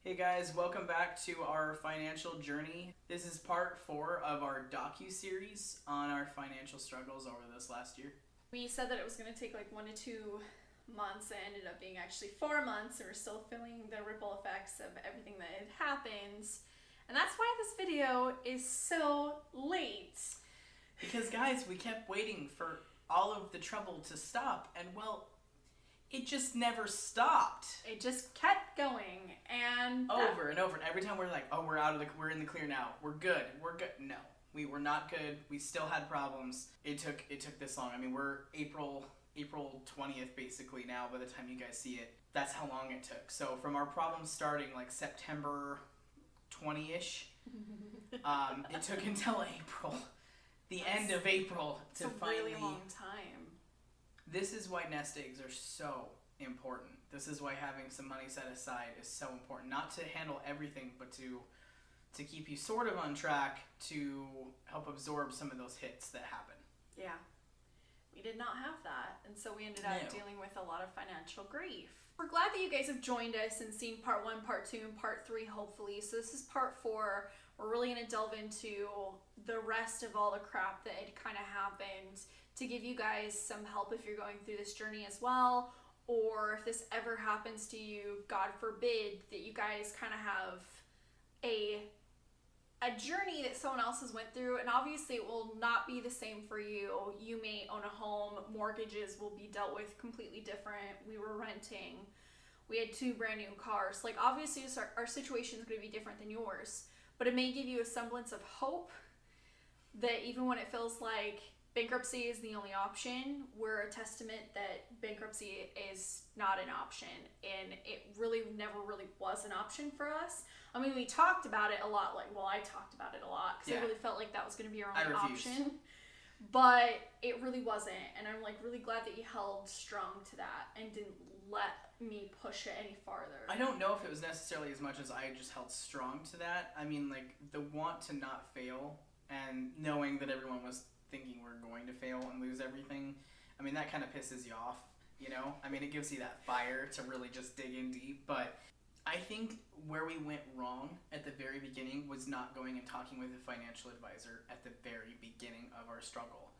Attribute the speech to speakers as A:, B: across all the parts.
A: Hey guys, welcome back to our financial journey. This is part 4 of our docu-series on our financial struggles over this last year.
B: We said that it was going to take like 1 to 2 months. It ended up being actually 4 months, and we're still feeling the ripple effects of everything that had happened. And that's why this video is so late.
A: Because guys, we kept waiting for all of the trouble to stop, and well, it just never stopped.
B: It just kept going, and
A: over and over. And every time we're like, oh, we're in the clear now. We're good. No, we were not good. We still had problems. It took this long. I mean, we're April 20th basically now by the time you guys see it. That's how long it took. So from our problems starting like September 20-ish, it took until April, end of April to finally.
B: It's a really long time.
A: This is why nest eggs are so important. This is why having some money set aside is so important. Not to handle everything, but to keep you sort of on track to help absorb some of those hits that happen.
B: Yeah. We did not have that, and so we ended up dealing with a lot of financial grief. We're glad that you guys have joined us and seen part 1, part 2, and part 3, hopefully. So this is part 4. We're really going to delve into the rest of all the crap that had kind of happened to give you guys some help if you're going through this journey as well, or if this ever happens to you, God forbid, that you guys kind of have a journey that someone else has went through. And obviously it will not be the same for you. You may own a home, mortgages will be dealt with completely different. We were renting, we had 2 brand new cars. Like obviously our situation is going to be different than yours, but it may give you a semblance of hope that even when it feels like bankruptcy is the only option, we're a testament that bankruptcy is not an option, and it really never really was an option for us. I mean, we talked about it a lot, I talked about it a lot, because I really felt like that was going to be our only option, but it really wasn't, and I'm like really glad that you held strong to that and didn't let me push it any farther.
A: I don't know if it was necessarily as much as I just held strong to that. I mean, like, the want to not fail, and knowing that everyone was thinking we're going to fail and lose everything, I mean, that kind of pisses you off, you know? I mean, it gives you that fire to really just dig in deep, but I think where we went wrong at the very beginning was not going and talking with a financial advisor at the very beginning of our struggle.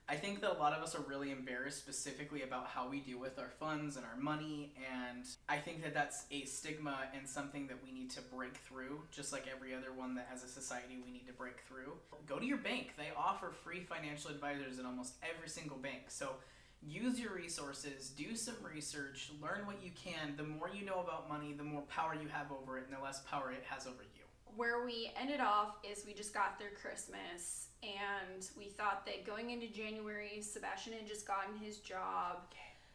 A: I think that a lot of us are really embarrassed specifically about how we deal with our funds and our money, and I think that that's a stigma and something that we need to break through, just like every other one that as a society we need to break through. Go to your bank. They offer free financial advisors at almost every single bank. So use your resources, do some research, learn what you can. The more you know about money, the more power you have over it, and the less power it has over you.
B: Where we ended off is we just got through Christmas, and we thought that going into January, Sebastian had just gotten his job.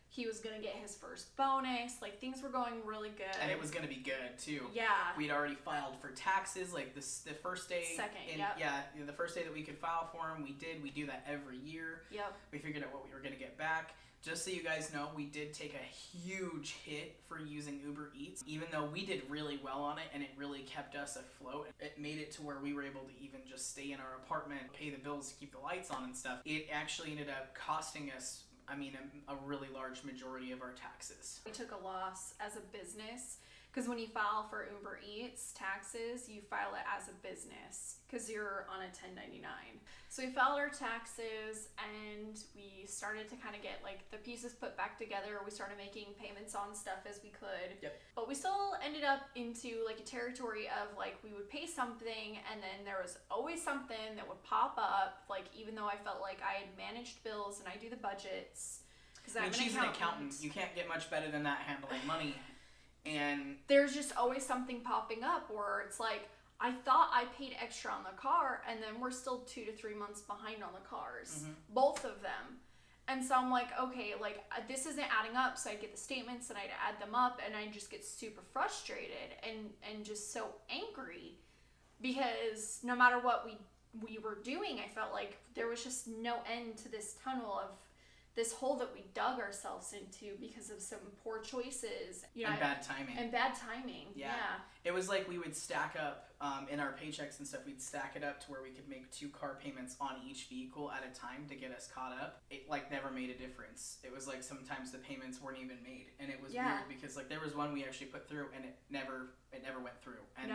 B: He was going to get his first bonus. Like, things were going really good.
A: And it was going to be good, too.
B: Yeah.
A: We'd already filed for taxes, like, the first day. Yeah, the first day that we could file for them, we did. We do that every year.
B: Yep.
A: We figured out what we were going to get back. Just so you guys know, we did take a huge hit for using Uber Eats. Even though we did really well on it and it really kept us afloat, it made it to where we were able to even just stay in our apartment, pay the bills to keep the lights on and stuff. It actually ended up costing us, I mean, a really large majority of our taxes.
B: We took a loss as a business, because when you file for Uber Eats taxes, you file it as a business because you're on a 1099. So we filed our taxes, and we started to kind of get like the pieces put back together. We started making payments on stuff as we could.
A: Yep.
B: But we still ended up into like a territory of like we would pay something, and then there was always something that would pop up. Like, even though I felt like I had managed bills and I do the budgets, because
A: I mean, she's an accountant. You can't get much better than that handling money. And
B: there's just always something popping up where it's like, I thought I paid extra on the car, and then we're still 2 to 3 months behind on the cars, both of them. And so I'm like, okay, like this isn't adding up. So I'd get the statements and I'd add them up, and I'd just get super frustrated and just so angry, because no matter what we were doing, I felt like there was just no end to this tunnel of this hole that we dug ourselves into because of some poor choices.
A: And bad timing.
B: Yeah.
A: It was like we would stack up in our paychecks and stuff. We'd stack it up to where we could make 2 car payments on each vehicle at a time to get us caught up. It like never made a difference. It was like sometimes the payments weren't even made, and it was weird because like there was one we actually put through and it never went through. And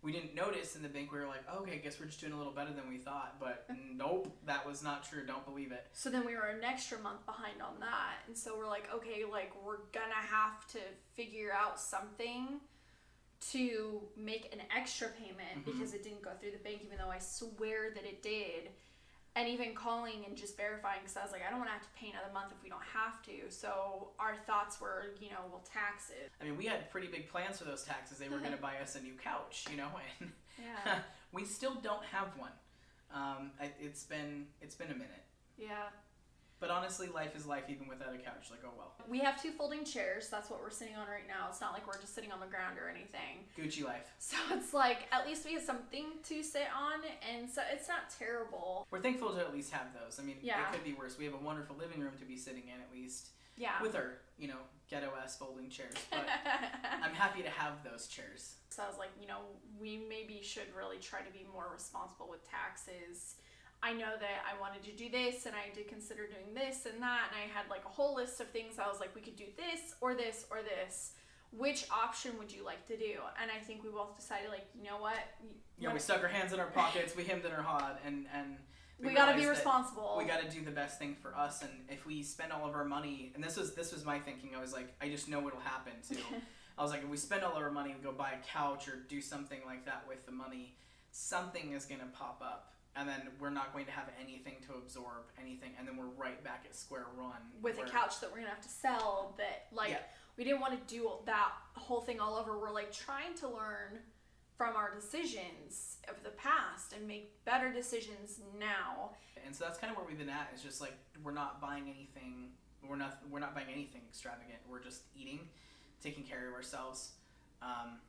A: we didn't notice in the bank. We were like, oh, okay, I guess we're just doing a little better than we thought. But nope, that was not true. Don't believe it.
B: So then we were an extra month behind on that. And so we're like, okay, like we're going to have to figure out something to make an extra payment because it didn't go through the bank, even though I swear that it did. And even calling and just verifying, because I was like, I don't want to have to pay another month if we don't have to. So our thoughts were, well, taxes.
A: I mean, we had pretty big plans for those taxes. They were going to buy us a new couch, and we still don't have one. It's been a minute.
B: Yeah.
A: But honestly, life is life even without a couch. Like, oh well.
B: We have 2 folding chairs. That's what we're sitting on right now. It's not like we're just sitting on the ground or anything.
A: Gucci life.
B: So it's like, at least we have something to sit on, and so it's not terrible.
A: We're thankful to at least have those. I mean,
B: Yeah.
A: It could be worse. We have a wonderful living room to be sitting in at least.
B: Yeah.
A: With our, ghetto-ass folding chairs. But I'm happy to have those chairs.
B: So I was like, we maybe should really try to be more responsible with taxes. I know that I wanted to do this, and I did consider doing this and that, and I had like a whole list of things. I was like, we could do this or this or this. Which option would you like to do? And I think we both decided, like, you know what?
A: We stuck our hands in our pockets, we hemmed in our hod, and
B: we got to be responsible.
A: We got to do the best thing for us, and if we spend all of our money, and this was my thinking. I was like, I just know what'll happen too. I was like, if we spend all of our money and go buy a couch or do something like that with the money, something is gonna pop up. And then we're not going to have anything to absorb anything. And then we're right back at square one.
B: With a couch that we're going to have to sell. That, we didn't want to do that whole thing all over. We're, like, trying to learn from our decisions of the past and make better decisions now.
A: And so that's kind of where we've been at. It's just, like, we're not buying anything. We're not buying anything extravagant. We're just eating, taking care of ourselves.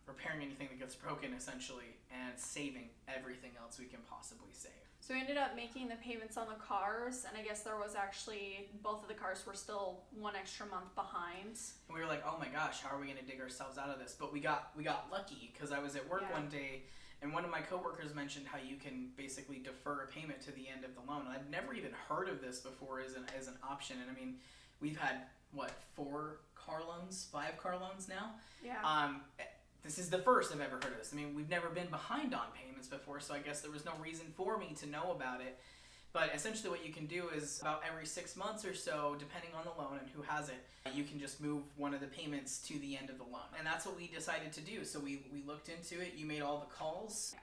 A: Repairing anything that gets broken, essentially, and saving everything else we can possibly save.
B: So we ended up making the payments on the cars, and I guess there was actually, both of the cars were still 1 extra month behind.
A: And we were like, oh my gosh, how are we going to dig ourselves out of this? But we got lucky, because I was at work one day, and one of my coworkers mentioned how you can basically defer a payment to the end of the loan. And I'd never even heard of this before as an option, and I mean, we've had, 5 car loans now?
B: Yeah.
A: This is the first I've ever heard of this. I mean, we've never been behind on payments before, so I guess there was no reason for me to know about it. But essentially what you can do is about every 6 months or so, depending on the loan and who has it, you can just move one of the payments to the end of the loan. And that's what we decided to do. So we looked into it. You made all the calls.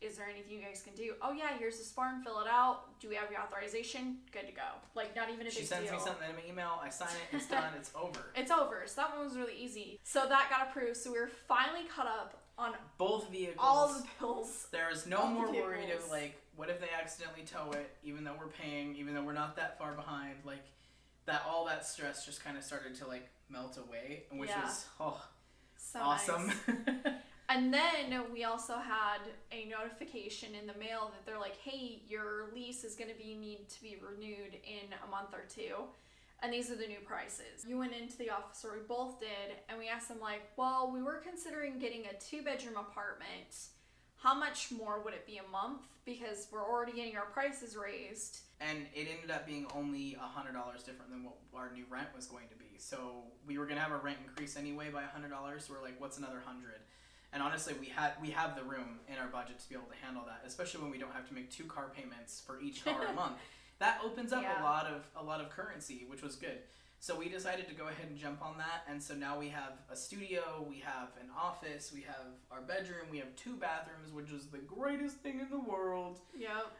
B: Is there anything you guys can do? Oh yeah, here's this form, fill it out. Do we have your authorization? Good to go. Like, not even a big deal.
A: She sends me something in an email, I sign it, it's done, it's over.
B: It's over. So that one was really easy. So that got approved. So we were finally caught up on
A: both vehicles.
B: All the bills.
A: There was no more worried of like, what if they accidentally tow it, even though we're paying, even though we're not that far behind. Like, that all that stress just kind of started to like melt away, which was
B: so
A: awesome.
B: Nice. And then we also had a notification in the mail that they're like, hey, your lease is going to need to be renewed in a month or 2. And these are the new prices. You went into the office, or we both did, and we asked them like, well, we were considering getting a 2-bedroom apartment. How much more would it be a month? Because we're already getting our prices raised.
A: And it ended up being only $100 different than what our new rent was going to be. So we were going to have our rent increase anyway by $100. So we're like, what's another 100? And honestly, we have the room in our budget to be able to handle that, especially when we don't have to make 2 car payments for each car a month. That opens up a lot of currency, which was good. So we decided to go ahead and jump on that, and so now we have a studio, we have an office, we have our bedroom, we have 2 bathrooms, which is the greatest thing in the world.
B: Yep.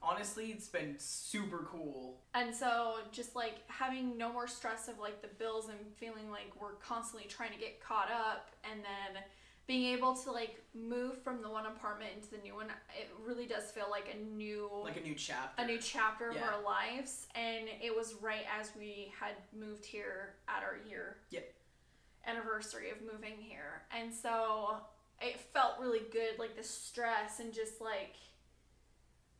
A: Honestly, it's been super cool.
B: And so just like having no more stress of like the bills and feeling like we're constantly trying to get caught up, and then being able to like move from the one apartment into the new one, it really does feel like a new chapter. A new chapter of our lives. And it was right as we had moved here at our year anniversary of moving here. And so it felt really good, like the stress and just like,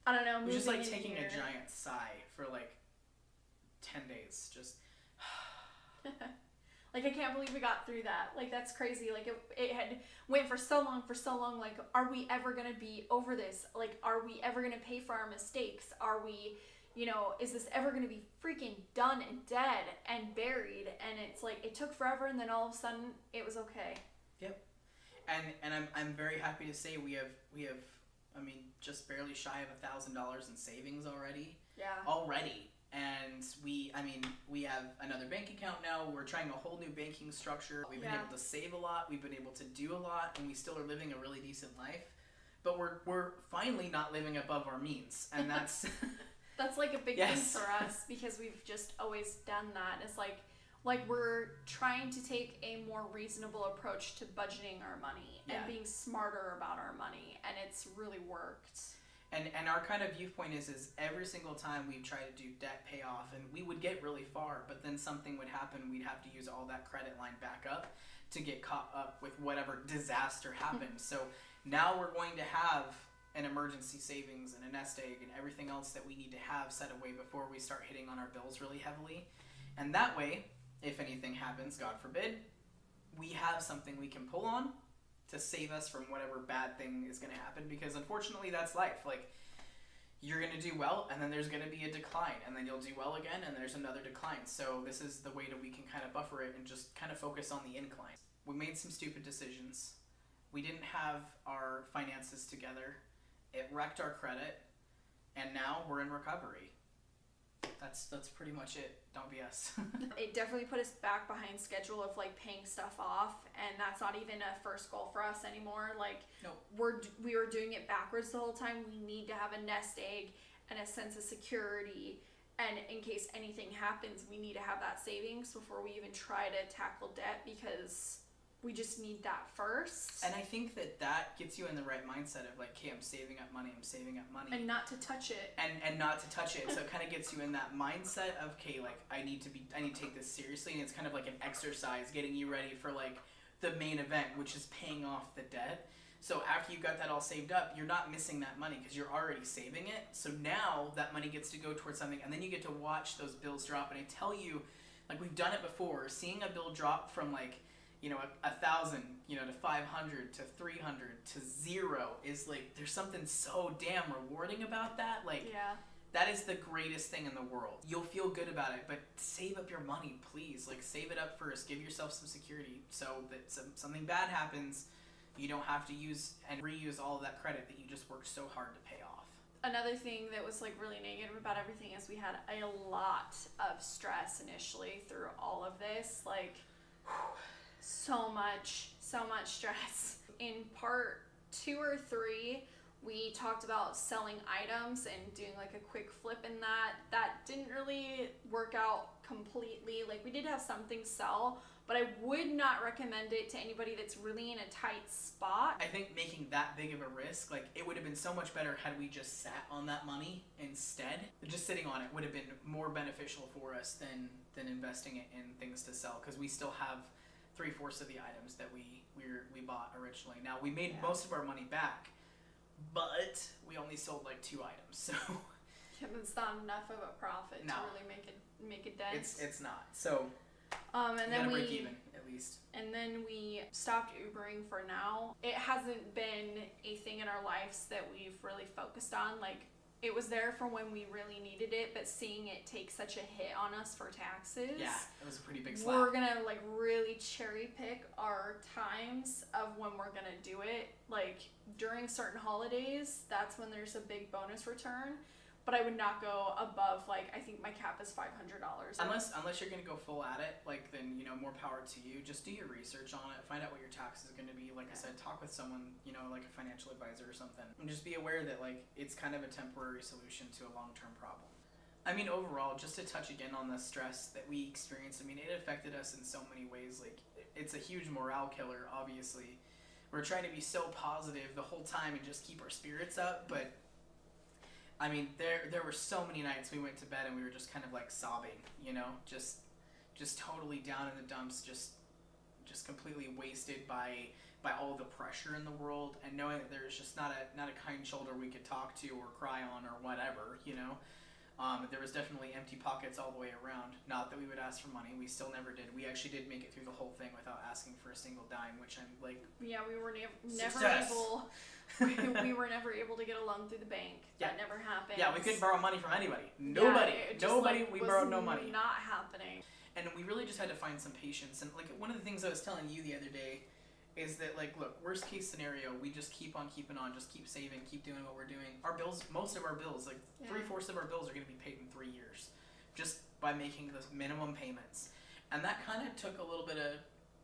B: I don't know,
A: moving. It was just like taking a giant sigh for like 10 days. Just
B: like, I can't believe we got through that. Like, that's crazy. Like, it had went for so long. Like, are we ever going to be over this? Like, are we ever going to pay for our mistakes? Are we, is this ever going to be freaking done and dead and buried? And it's like, it took forever, and then all of a sudden, it was okay.
A: Yep. And I'm very happy to say we have just barely shy of $1,000 in savings already.
B: Yeah.
A: Already. And we have another bank account now. We're trying a whole new banking structure. We've been able to save a lot. We've been able to do a lot, and we still are living a really decent life. But we're finally not living above our means, and that's
B: that's like a big thing for us, because we've just always done that. It's like we're trying to take a more reasonable approach to budgeting our money and being smarter about our money, and it's really worked.
A: And our kind of viewpoint is every single time we try to do debt payoff, and we would get really far, but then something would happen. We'd have to use all that credit line back up to get caught up with whatever disaster happened. So now we're going to have an emergency savings and a nest egg and everything else that we need to have set away before we start hitting on our bills really heavily. And that way, if anything happens, God forbid, we have something we can pull on to save us from whatever bad thing is going to happen, because unfortunately that's life. Like, you're going to do well, and then there's going to be a decline, and then you'll do well again, and there's another decline. So this is the way that we can kind of buffer it and just kind of focus on the incline. We made some stupid decisions. We didn't have our finances together. It wrecked our credit, and now we're in recovery. That's pretty much it. Don't be us.
B: It definitely put us back behind schedule of like paying stuff off, and that's not even a first goal for us anymore. Like,
A: nope.
B: we were doing it backwards the whole time. We need to have a nest egg and a sense of security, and in case anything happens, we need to have that savings before we even try to tackle debt, because we just need that first.
A: And I think that gets you in the right mindset of like, okay, I'm saving up money.
B: And not to touch it.
A: And not to touch it. So it kind of gets you in that mindset of, okay, like, I need to take this seriously. And it's kind of like an exercise getting you ready for like the main event, which is paying off the debt. So after you got that all saved up, you're not missing that money because you're already saving it. So now that money gets to go towards something, and then you get to watch those bills drop. And I tell you, like, we've done it before, seeing a bill drop from like, 1,000, to 500 to 300 to 0 is like, there's something so damn rewarding about that. Like, that is the greatest thing in the world. You'll feel good about it, but save up your money, please. Like, save it up first. Give yourself some security so that something bad happens, you don't have to use and reuse all of that credit that you just worked so hard to pay off.
B: Another thing that was like really negative about everything is we had a lot of stress initially through all of this. Like, so much stress. In part 2 or 3, we talked about selling items and doing like a quick flip in that. That didn't really work out completely. Like, we did have some things sell, but I would not recommend it to anybody that's really in a tight spot.
A: I think making that big of a risk, like, it would have been so much better had we just sat on that money instead. Just sitting on it would have been more beneficial for us than investing it in things to sell, because we still have 3/4 of the items that we bought originally. Now, we made most of our money back, but we only sold like 2 items, so
B: it's not enough of a profit to really make a dent.
A: It's not. So
B: and then
A: break even at least.
B: And then we stopped Ubering for now. It hasn't been a thing in our lives that we've really focused on. Like, it was there for when we really needed it, but seeing it take such a hit on us for taxes.
A: Yeah, it was a pretty big slap.
B: We're gonna like really cherry pick our times of when we're gonna do it. Like, during certain holidays, that's when there's a big bonus return. But I would not go above, like, I think my cap is $500.
A: Unless you're gonna go full at it, like, then, more power to you. Just do your research on it. Find out what your tax is gonna be. Like I said, talk with someone, like a financial advisor or something. And just be aware that, like, it's kind of a temporary solution to a long-term problem. I mean, overall, just to touch again on the stress that we experienced, I mean, it affected us in so many ways. Like, it's a huge morale killer, obviously. We're trying to be so positive the whole time and just keep our spirits up, but I mean, there were so many nights we went to bed and we were just kind of like sobbing, just totally down in the dumps, just completely wasted by all the pressure in the world, and knowing that there's just not a kind shoulder we could talk to or cry on or whatever, There was definitely empty pockets all the way around. Not that we would ask for money. We still never did. We actually did make it through the whole thing without asking for a single dime, which I'm like...
B: Yeah, we were never
A: success.
B: able... we were never able to get a loan through the bank. That never happened.
A: Yeah, we couldn't borrow money from anybody. Nobody. We borrowed no money.
B: Not happening.
A: And we really just had to find some patience. And like one of the things I was telling you the other day is that, like, look, worst case scenario, we just keep on keeping on, just keep saving, keep doing what we're doing. Our bills, most of our bills, like 3/4 of our bills are going to be paid in 3 years just by making those minimum payments. And that kind of took a little bit of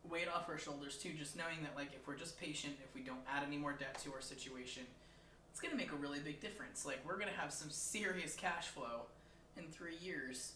A: weight off our shoulders too, just knowing that, like, if we're just patient, if we don't add any more debt to our situation, it's going to make a really big difference. Like, we're going to have some serious cash flow in 3 years.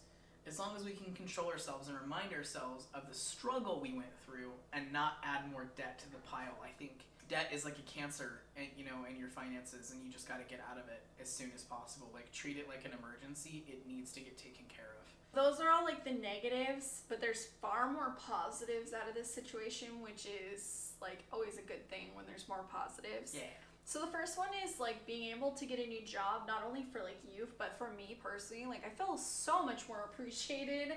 A: As long as we can control ourselves and remind ourselves of the struggle we went through and not add more debt to the pile. I think debt is like a cancer, in your finances, and you just got to get out of it as soon as possible. Like, treat it like an emergency. It needs to get taken care of.
B: Those are all like the negatives, but there's far more positives out of this situation, which is like always a good thing when there's more positives.
A: Yeah.
B: So the first one is like being able to get a new job, not only for like you, but for me personally. Like, I feel so much more appreciated.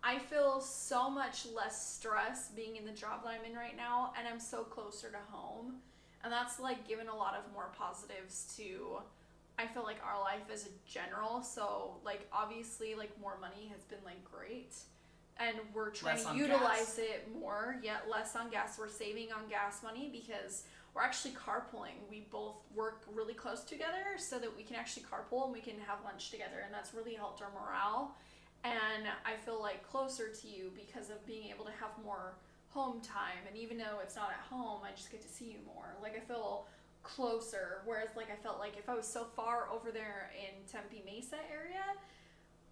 B: I feel so much less stress being in the job that I'm in right now, and I'm so closer to home. And that's like given a lot of more positives to, I feel like, our life as a general. So like obviously like more money has been like great. And we're trying to utilize it more, yet less on gas. We're saving on gas money because we're actually carpooling. We both work really close together so that we can actually carpool and we can have lunch together, and that's really helped our morale. And I feel like closer to you because of being able to have more home time, and even though it's not at home, I just get to see you more. Like, I feel closer, whereas like I felt like if I was so far over there in Tempe Mesa area,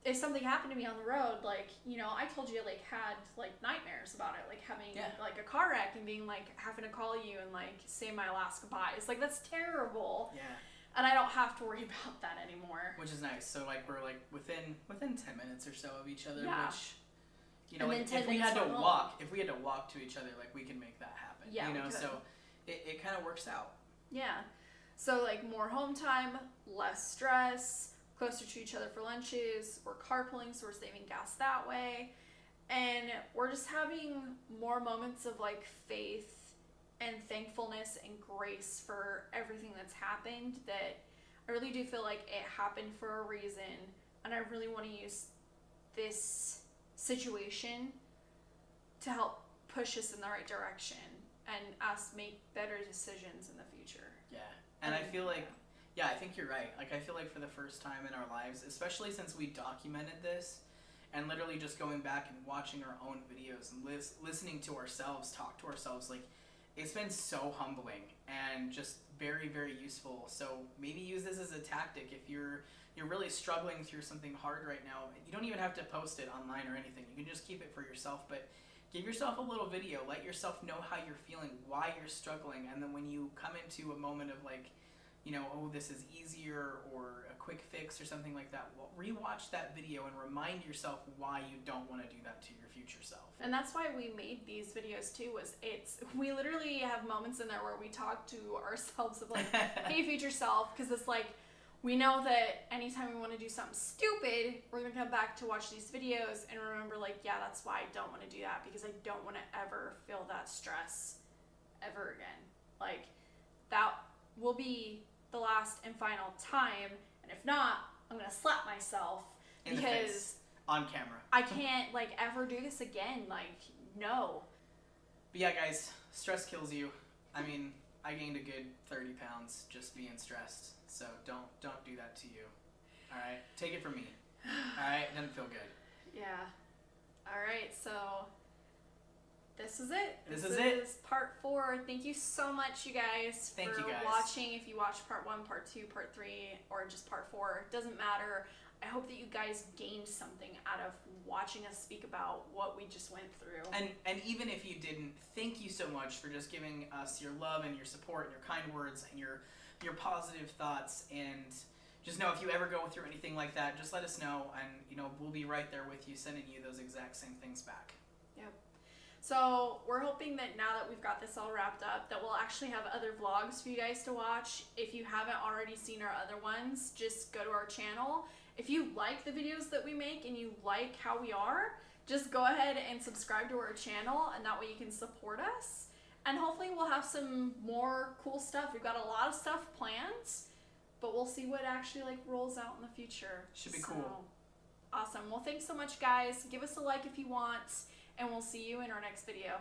B: if something happened to me on the road, like, I told you, like, had, like, nightmares about it, like, having, like, a car wreck and being, like, having to call you and, like, say my last goodbyes. Like, that's terrible.
A: Yeah.
B: And I don't have to worry about that anymore.
A: Which is nice. So, like, we're, like, within 10 minutes or so of each other, which, like, if we had to walk to each other, like, we can make that happen.
B: Yeah,
A: so it kind of works out.
B: Yeah. So, like, more home time, less stress, closer to each other for lunches, we're carpooling, so we're saving gas that way, and we're just having more moments of like faith and thankfulness and grace for everything that's happened, that I really do feel like it happened for a reason, and I really want to use this situation to help push us in the right direction and us make better decisions in the future.
A: Yeah. And I feel like I think you're right. Like, I feel like for the first time in our lives, especially since we documented this, and literally just going back and watching our own videos and listening to ourselves talk to ourselves, like, it's been so humbling and just very, very useful. So maybe use this as a tactic if you're really struggling through something hard right now. You don't even have to post it online or anything. You can just keep it for yourself, but give yourself a little video. Let yourself know how you're feeling, why you're struggling, and then when you come into a moment of, like, oh, this is easier, or a quick fix or something like that, well, rewatch that video and remind yourself why you don't want to do that to your future self.
B: And that's why we made these videos too, we literally have moments in there where we talk to ourselves of like, hey, future self, because it's like, we know that anytime we want to do something stupid, we're going to come back to watch these videos and remember, like, yeah, that's why I don't want to do that, because I don't want to ever feel that stress ever again. Like, that will be the last and final time, and if not, I'm gonna slap myself
A: in the face, on camera.
B: I can't like ever do this again. Like, no.
A: But yeah, guys, stress kills you. I mean, I gained a good 30 pounds just being stressed, so don't do that to you. All right, take it from me. All right, it doesn't feel good.
B: Yeah. All right, so this is it.
A: This is it.
B: Part 4. Thank you so much, you guys,
A: for
B: watching. If you watched part 1, part 2, part 3, or just part 4, it doesn't matter. I hope that you guys gained something out of watching us speak about what we just went through.
A: And even if you didn't, thank you so much for just giving us your love and your support and your kind words and your positive thoughts. And just know, if you ever go through anything like that, just let us know, and we'll be right there with you, sending you those exact same things back.
B: Yep. So we're hoping that now that we've got this all wrapped up, that we'll actually have other vlogs for you guys to watch. If you haven't already seen our other ones, just go to our channel. If you like the videos that we make and you like how we are, just go ahead and subscribe to our channel, and that way you can support us. And hopefully we'll have some more cool stuff. We've got a lot of stuff planned, but we'll see what actually like rolls out in the future.
A: Should be cool.
B: Awesome. Well, thanks so much, guys. Give us a like if you want, and we'll see you in our next video.